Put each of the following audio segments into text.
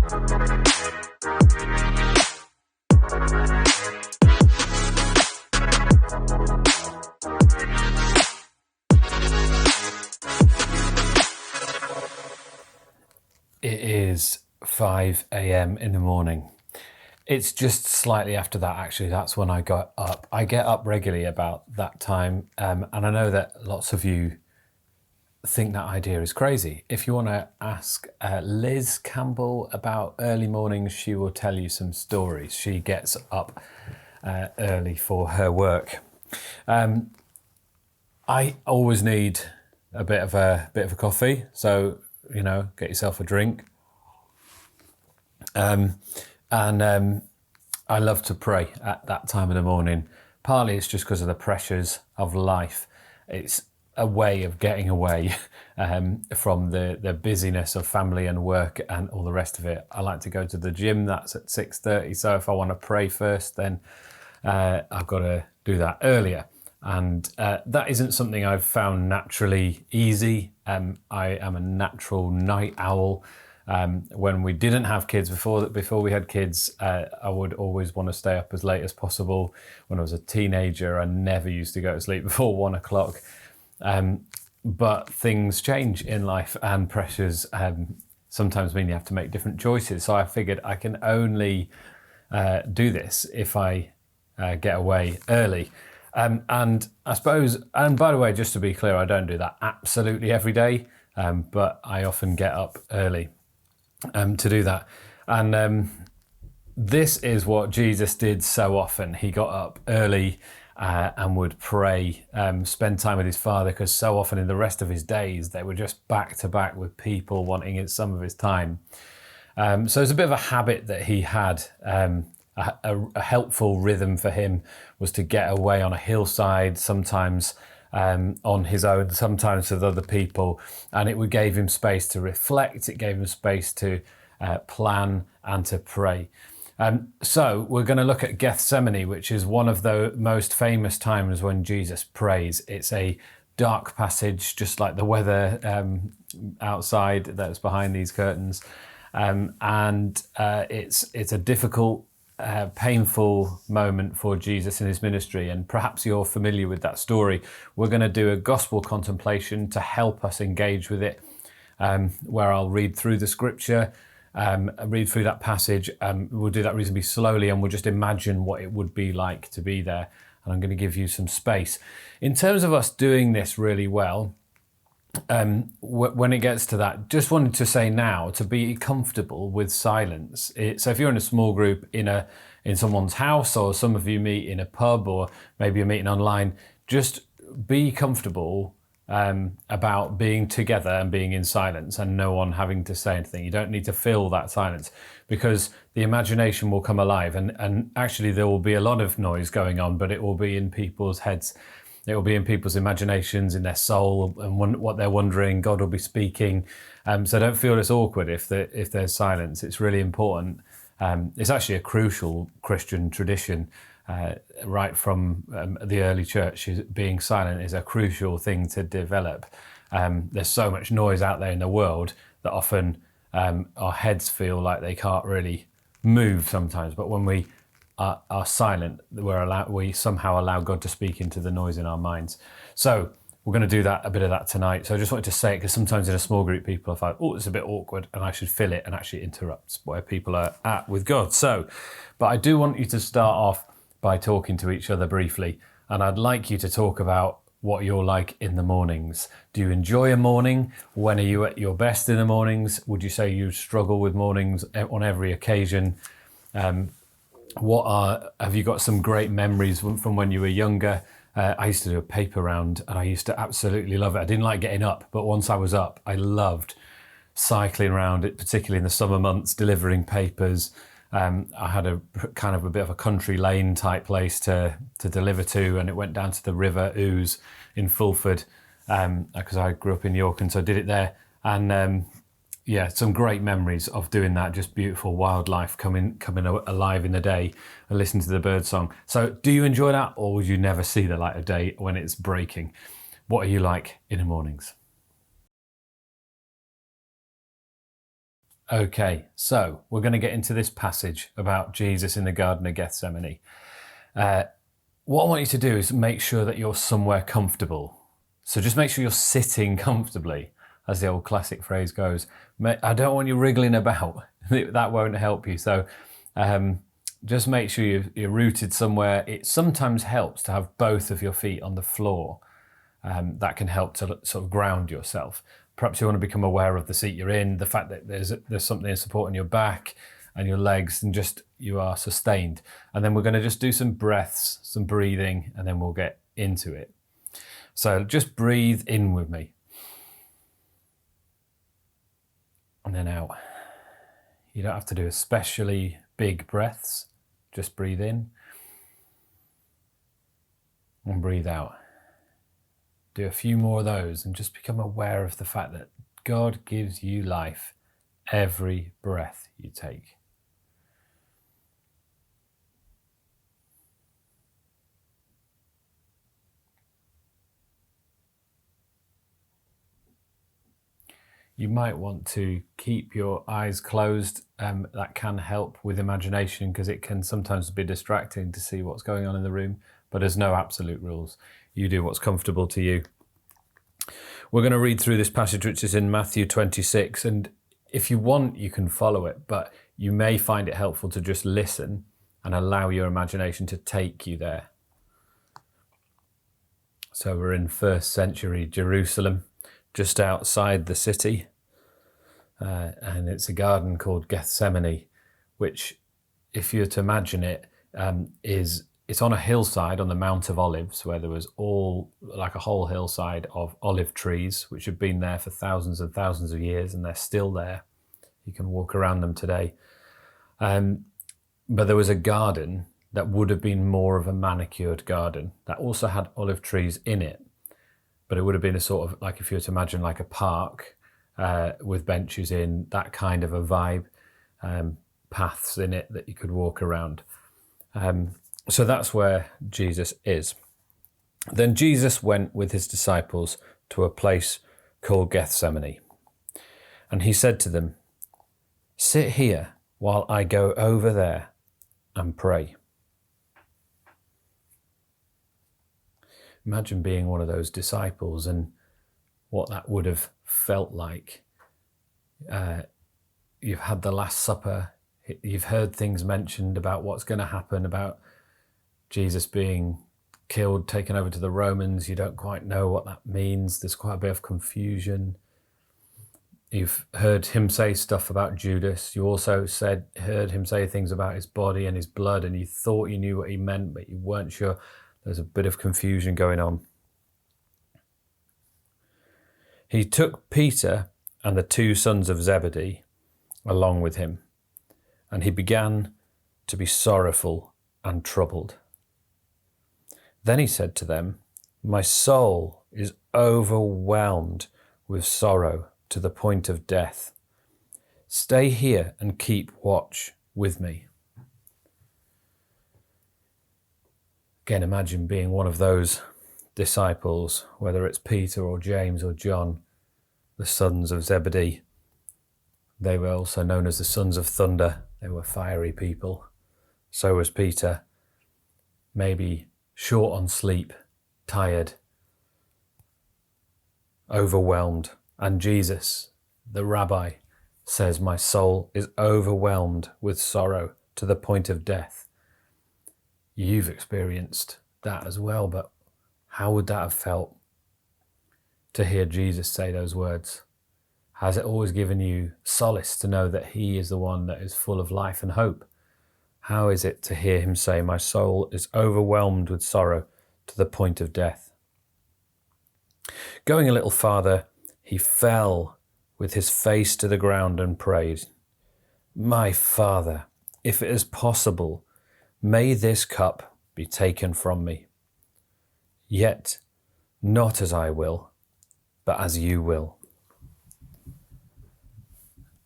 It is 5 a.m. in the morning. It's just slightly after that, actually. That's when I got up. I get up regularly about that time, and I know that lots of you think that idea is crazy. If you want to ask Liz Campbell about early mornings, she will tell you some stories. She gets up early for her work. I always need a bit of a coffee, so get yourself a drink. And I love to pray at that time of the morning. Partly it's just because of the pressures of life. It's a way of getting away from the busyness of family and work and all the rest of it. I like to go to the gym. That's at 6:30. So if I want to pray first, then I've got to do that earlier. And that isn't something I've found naturally easy. I am a natural night owl. When we didn't have kids, before we had kids, I would always want to stay up as late as possible. When I was a teenager, I never used to go to sleep before 1 o'clock. But things change in life, and pressures sometimes mean you have to make different choices. So I figured I can only do this if I get away early. And I suppose, and by the way, just to be clear, I don't do that absolutely every day, but I often get up early to do that. And this is what Jesus did so often. He got up early and would pray, spend time with his Father, because so often in the rest of his days, they were just back to back with people wanting some of his time. So it's a bit of a habit that he had. A helpful rhythm for him was to get away on a hillside, sometimes on his own, sometimes with other people, and it gave him space to reflect. It gave him space to plan and to pray. So we're going to look at Gethsemane, which is one of the most famous times when Jesus prays. It's a dark passage, just like the weather outside that's behind these curtains, and it's a difficult, painful moment for Jesus in his ministry, and perhaps you're familiar with that story. We're going to do a gospel contemplation to help us engage with it, where I'll read through the scripture, read through that passage. We'll do that reasonably slowly, and we'll just imagine what it would be like to be there, and I'm going to give you some space. In terms of us doing this really well, when it gets to that, just wanted to say now to be comfortable with silence. So if you're in a small group in someone's house, or some of you meet in a pub, or maybe you're meeting online, just be comfortable about being together and being in silence and no one having to say anything. You don't need to fill that silence, because the imagination will come alive, and actually there will be a lot of noise going on, but it will be in people's heads. It will be in people's imaginations, in their soul, and what they're wondering. God will be speaking. So don't feel it's awkward if there's silence. It's really important. It's actually a crucial Christian tradition, right from the early church. Being silent is a crucial thing to develop. There's so much noise out there in the world that often our heads feel like they can't really move sometimes. But when we are silent, we somehow allow God to speak into the noise in our minds. So we're going to do a bit of that tonight. So I just wanted to say it, because sometimes in a small group, people are like, oh, it's a bit awkward, and I should fill it, and actually interrupts where people are at with God. But I do want you to start off by talking to each other briefly, and I'd like you to talk about what you're like in the mornings. Do you enjoy a morning? When are you at your best in the mornings? Would you say you struggle with mornings on every occasion? Have you got some great memories from when you were younger? I used to do a paper round, and I used to absolutely love it. I didn't like getting up, but once I was up, I loved cycling around it, particularly in the summer months, delivering papers. I had a kind of a bit of a country lane type place to deliver to, and it went down to the River Ouse in Fulford, because I grew up in York, and so I did it there. And some great memories of doing that. Just beautiful wildlife coming alive in the day, and listening to the bird song. So do you enjoy that, or would you never see the light of day when it's breaking? What are you like in the mornings? Okay, so we're going to get into this passage about Jesus in the Garden of Gethsemane. What I want you to do is make sure that you're somewhere comfortable. So just make sure you're sitting comfortably, as the old classic phrase goes. I don't want you wriggling about. That won't help you. So just make sure you're rooted somewhere. It sometimes helps to have both of your feet on the floor. That can help to sort of ground yourself. Perhaps you want to become aware of the seat you're in, the fact that there's something supporting your back and your legs, and just you are sustained. And then we're going to just do some breaths, some breathing, and then we'll get into it. So just breathe in with me. And then out. You don't have to do especially big breaths. Just breathe in and breathe out. Do a few more of those and just become aware of the fact that God gives you life every breath you take. You might want to keep your eyes closed. That can help with imagination, because it can sometimes be distracting to see what's going on in the room, but there's no absolute rules. You do what's comfortable to you. We're going to read through this passage, which is in Matthew 26, and if you want, you can follow it, but you may find it helpful to just listen and allow your imagination to take you there. So we're in 1st century Jerusalem, just outside the city, and it's a garden called Gethsemane, which, if you were to imagine it, it's on a hillside on the Mount of Olives, where there was a whole hillside of olive trees, which have been there for thousands and thousands of years, and they're still there. You can walk around them today. But there was a garden that would have been more of a manicured garden that also had olive trees in it. But it would have been a sort of, like if you were to imagine like a park with benches in, that kind of a vibe, paths in it that you could walk around. So that's where Jesus is. Then Jesus went with his disciples to a place called Gethsemane. And he said to them, "Sit here while I go over there and pray." Imagine being one of those disciples and what that would have felt like. You've had the Last Supper. You've heard things mentioned about what's going to happen, about Jesus being killed, taken over to the Romans. You don't quite know what that means. There's quite a bit of confusion. You've heard him say stuff about Judas. You also heard him say things about his body and his blood, and you thought you knew what he meant, but you weren't sure. There's a bit of confusion going on. He took Peter and the 2 sons of Zebedee along with him, and he began to be sorrowful and troubled. Then he said to them, "My soul is overwhelmed with sorrow to the point of death. Stay here and keep watch with me." Again, imagine being one of those disciples, whether it's Peter or James or John, the sons of Zebedee. They were also known as the sons of thunder. They were fiery people. So was Peter. Maybe short on sleep, tired, overwhelmed. And Jesus, the rabbi, says, "My soul is overwhelmed with sorrow to the point of death." You've experienced that as well, but how would that have felt to hear Jesus say those words? Has it always given you solace to know that he is the one that is full of life and hope? How is it to hear him say, "My soul is overwhelmed with sorrow to the point of death"? Going a little farther, he fell with his face to the ground and prayed, "My Father, if it is possible, may this cup be taken from me. Yet not as I will, but as you will."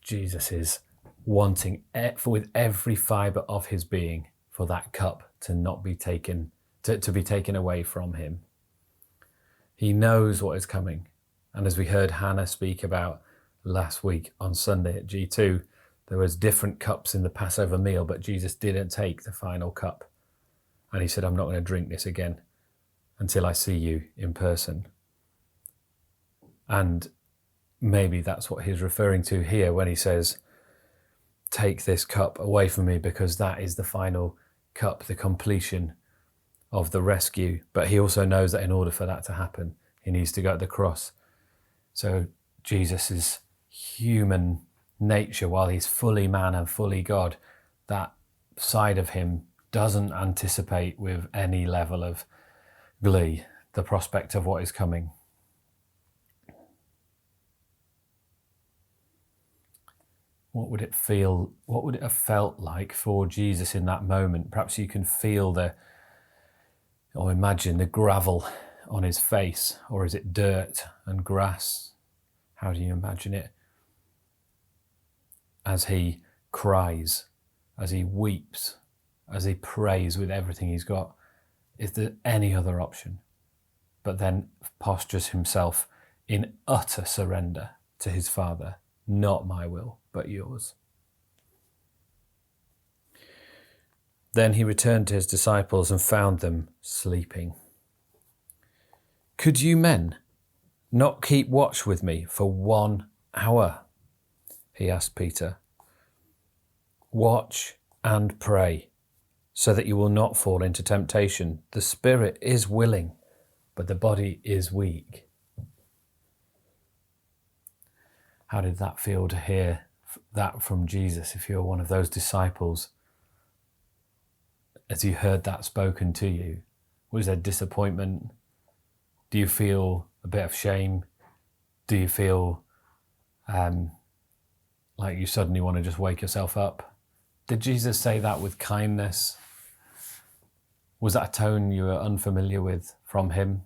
Jesus is wanting with every fibre of his being for that cup to not be taken, to be taken away from him. He knows what is coming. And as we heard Hannah speak about last week on Sunday at G2, there was different cups in the Passover meal, but Jesus didn't take the final cup. And he said, I'm not going to drink this again until I see you in person. And maybe that's what he's referring to here when he says, take this cup away from me, because that is the final cup, the completion of the rescue. But he also knows that in order for that to happen, he needs to go to the cross. So Jesus' human nature, while he's fully man and fully God, that side of him doesn't anticipate with any level of glee the prospect of what is coming. What would it have felt like for Jesus in that moment? Perhaps you can feel or imagine the gravel on his face, or is it dirt and grass? How do you imagine it? As he cries, as he weeps, as he prays with everything he's got. Is there any other option? But then postures himself in utter surrender to his Father. Not my will, but yours. Then he returned to his disciples and found them sleeping. Could you men not keep watch with me for 1 hour? He asked Peter. Watch and pray, so that you will not fall into temptation. The spirit is willing, but the body is weak. How did that feel to hear that from Jesus, if you're one of those disciples? As you heard that spoken to you, was there disappointment? Do you feel a bit of shame? Do you feel like you suddenly want to just wake yourself up? Did Jesus say that with kindness? Was that a tone you were unfamiliar with from him?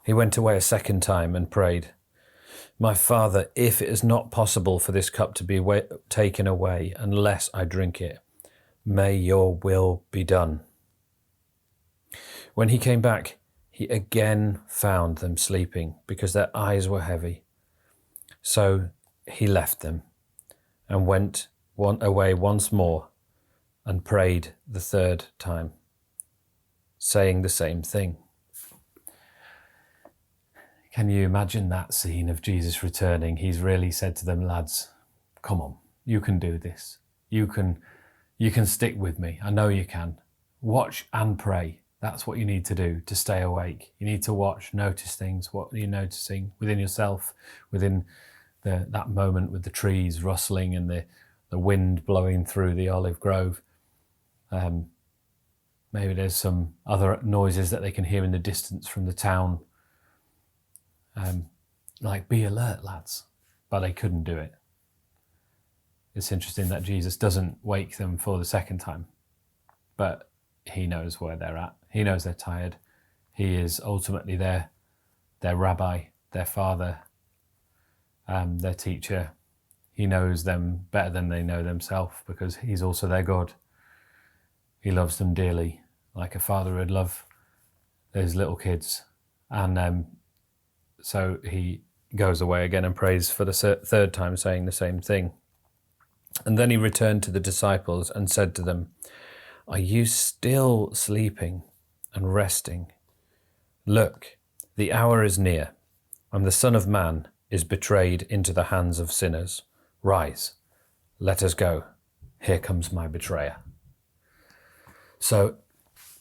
He went away a second time and prayed, My Father, if it is not possible for this cup to be taken away unless I drink it, may your will be done. When he came back, he again found them sleeping because their eyes were heavy. So he left them and went away once more and prayed the third time, saying the same thing. Can you imagine that scene of Jesus returning? He's really said to them, lads, come on, you can do this. You can stick with me. I know you can. Watch and pray. That's what you need to do to stay awake. You need to watch, notice things. What are you noticing within yourself, within that moment with the trees rustling and the wind blowing through the olive grove? Maybe there's some other noises that they can hear in the distance from the town. Like, be alert, lads. But they couldn't do it. It's interesting that Jesus doesn't wake them for the second time, but he knows where they're at. He knows they're tired. He is ultimately their rabbi, their father, their teacher. He knows them better than they know themselves because he's also their God. He loves them dearly, like a father would love his little kids. And so he goes away again and prays for the third time, saying the same thing. And then he returned to the disciples and said to them, Are you still sleeping and resting? Look, the hour is near, and the Son of Man is betrayed into the hands of sinners. Rise, let us go. Here comes my betrayer. So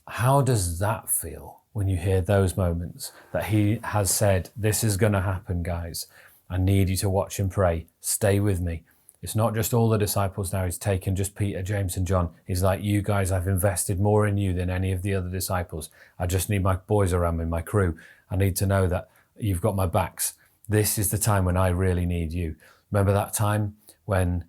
how does that feel when you hear those moments that he has said, this is going to happen, guys. I need you to watch and pray. Stay with me. It's not just all the disciples now. He's taken just Peter, James and John. He's like, you guys, I've invested more in you than any of the other disciples. I just need my boys around me, my crew. I need to know that you've got my backs. This is the time when I really need you. Remember that time when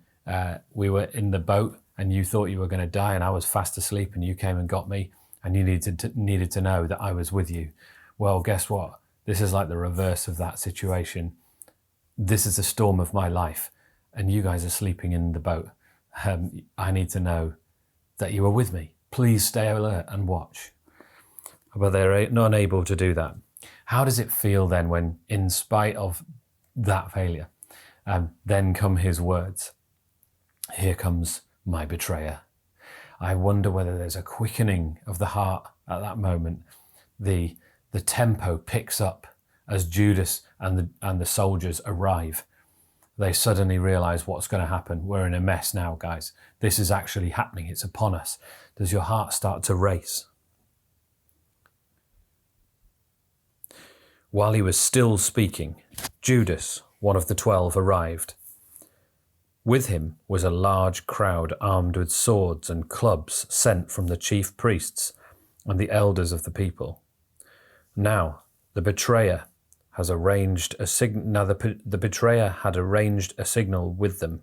we were in the boat and you thought you were going to die and I was fast asleep and you came and got me and you needed to know that I was with you? Well, guess what? This is like the reverse of that situation. This is the storm of my life and you guys are sleeping in the boat. I need to know that you are with me. Please stay alert and watch. But they're not unable to do that. How does it feel then when, in spite of that failure, then come his words? Here comes my betrayer. I wonder whether there's a quickening of the heart at that moment. The tempo picks up as Judas and the soldiers arrive. They suddenly realize what's going to happen. We're in a mess now, guys. This is actually happening. It's upon us. Does your heart start to race? While he was still speaking, Judas, one of the 12, arrived. With him was a large crowd armed with swords and clubs sent from the chief priests and the elders of the people. Now the betrayer had arranged a signal with them.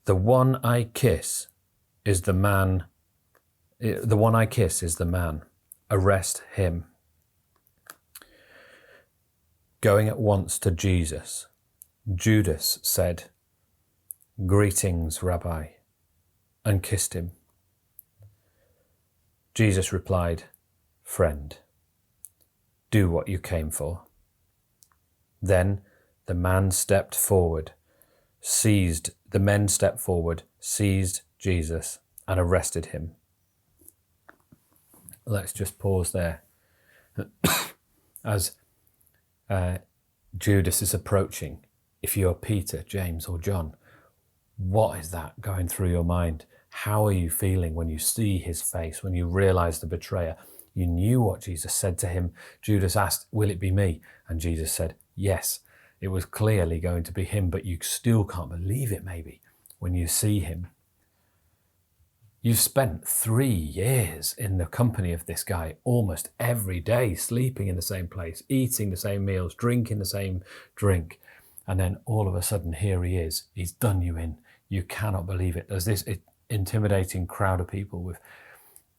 The one I kiss is the man. The one I kiss is the man. Arrest him. Going at once to Jesus, Judas said, "Greetings, Rabbi," and kissed him. Jesus replied, "Friend, do what you came for." Then the men stepped forward, seized Jesus and arrested him. Let's just pause there. As Judas is approaching, if you're Peter, James or John, what is that going through your mind? How are you feeling when you see his face, when you realize the betrayer? You knew what Jesus said to him. Judas asked, "Will it be me?" And Jesus said, yes. It was clearly going to be him, but you still can't believe it maybe when you see him. You've spent 3 years in the company of this guy almost every day, sleeping in the same place, eating the same meals, drinking the same drink. And then all of a sudden, here he is. He's done you in. You cannot believe it. There's this intimidating crowd of people with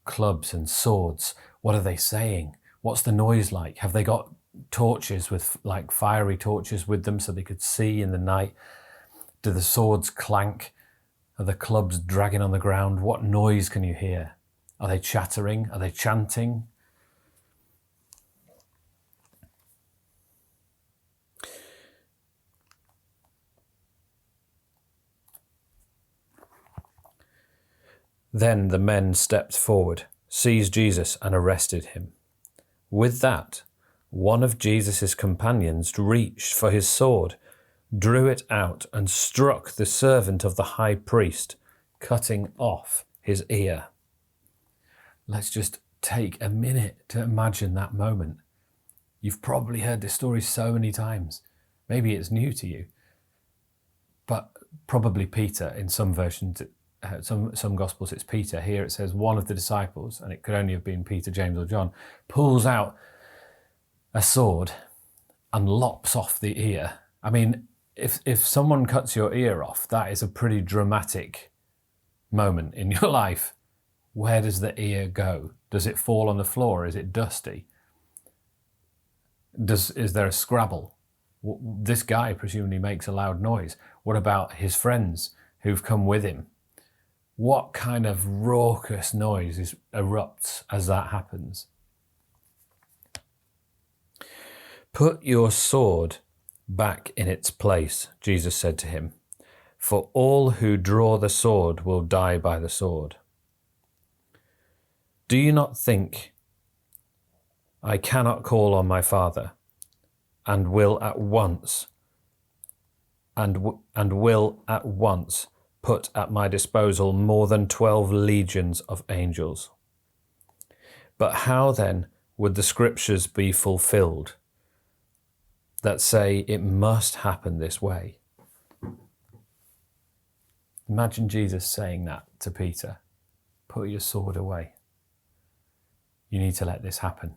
clubs and swords. What are they saying? What's the noise like? Have they got torches with like fiery torches with them so they could see in the night? Do the swords clank? Are the clubs dragging on the ground? What noise can you hear? Are they chattering? Are they chanting? Then the men stepped forward, seized Jesus and arrested him. With that, one of Jesus' companions reached for his sword, drew it out and struck the servant of the high priest, cutting off his ear. Let's just take a minute to imagine that moment. You've probably heard this story so many times. Maybe it's new to you. But probably Peter, in some versions, some Gospels it's Peter. Here it says one of the disciples, and it could only have been Peter, James or John, pulls out a sword and lops off the ear. I mean, if someone cuts your ear off, that is a pretty dramatic moment in your life. Where does the ear go? Does it fall on the floor? Is it dusty? Is there a scrabble? This guy presumably makes a loud noise. What about his friends who've come with him? What kind of raucous noise erupts as that happens? Put your sword back in its place, Jesus said to him, for all who draw the sword will die by the sword. Do you not think I cannot call on my Father and will at once put at my disposal more than 12 legions of angels? But how then would the scriptures be fulfilled that say it must happen this way? Imagine Jesus saying that to Peter. Put your sword away. You need to let this happen.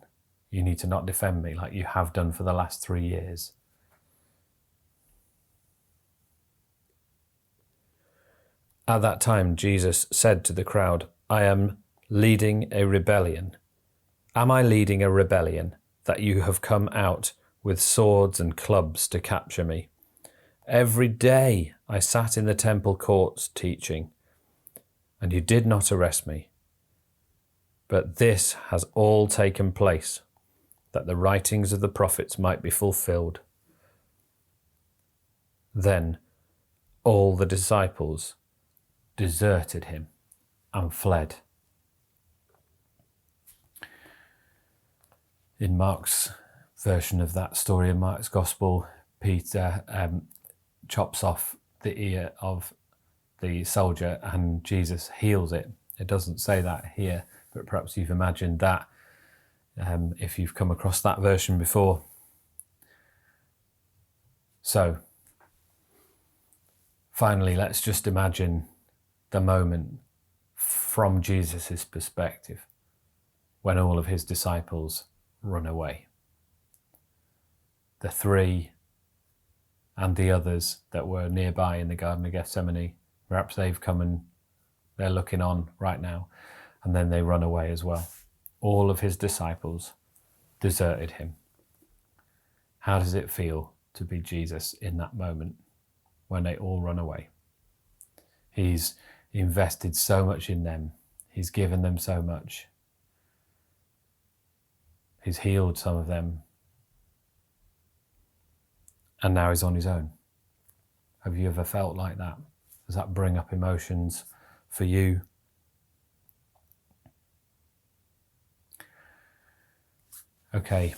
You need to not defend me like you have done for the last 3 years. At that time, Jesus said to the crowd, I am leading a rebellion. Am I leading a rebellion that you have come out with swords and clubs to capture me? Every day I sat in the temple courts teaching, and you did not arrest me. But this has all taken place, that the writings of the prophets might be fulfilled. Then all the disciples deserted him and fled. In Mark's version of that story, in Mark's Gospel, Peter chops off the ear of the soldier and Jesus heals it. It doesn't say that here, but perhaps you've imagined that if you've come across that version before. So, finally, let's just imagine the moment from Jesus' perspective when all of his disciples run away. The three and the others that were nearby in the Garden of Gethsemane, perhaps they've come and they're looking on right now, and then they run away as well. All of his disciples deserted him. How does it feel to be Jesus in that moment when they all run away? He's invested so much in them. He's given them so much. He's healed some of them. And now he's on his own. Have you ever felt like that? Does that bring up emotions for you? Okay,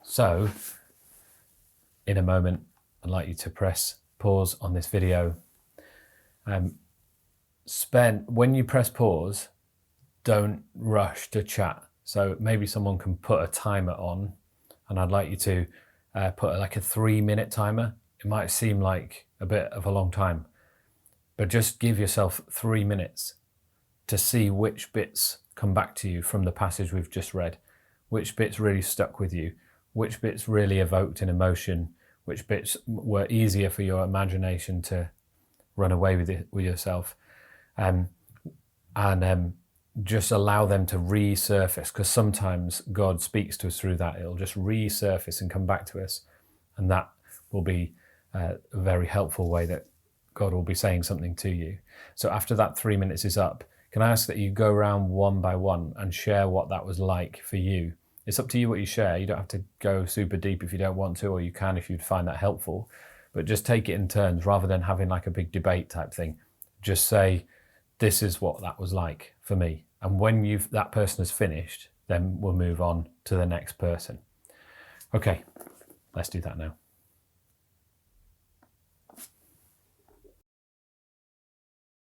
so in a moment, I'd like you to press pause on this video. When you press pause, don't rush to chat. So maybe someone can put a timer on, and I'd like you to put like a 3-minute timer. It might seem like a bit of a long time, but just give yourself 3 minutes to see which bits come back to you from the passage we've just read, which bits really stuck with you, which bits really evoked an emotion, which bits were easier for your imagination to run away with yourself, and just allow them to resurface, because sometimes God speaks to us through that. It'll just resurface and come back to us, and that will be a very helpful way that God will be saying something to you. So after that 3 minutes is up, can I ask that you go around one by one and share what that was like for you? It's up to you what you share. You don't have to go super deep if you don't want to, or you can if you'd find that helpful, but just take it in turns rather than having like a big debate type thing. Just say, this is what that was like for me. And when that person has finished, then we'll move on to the next person. Okay, let's do that now.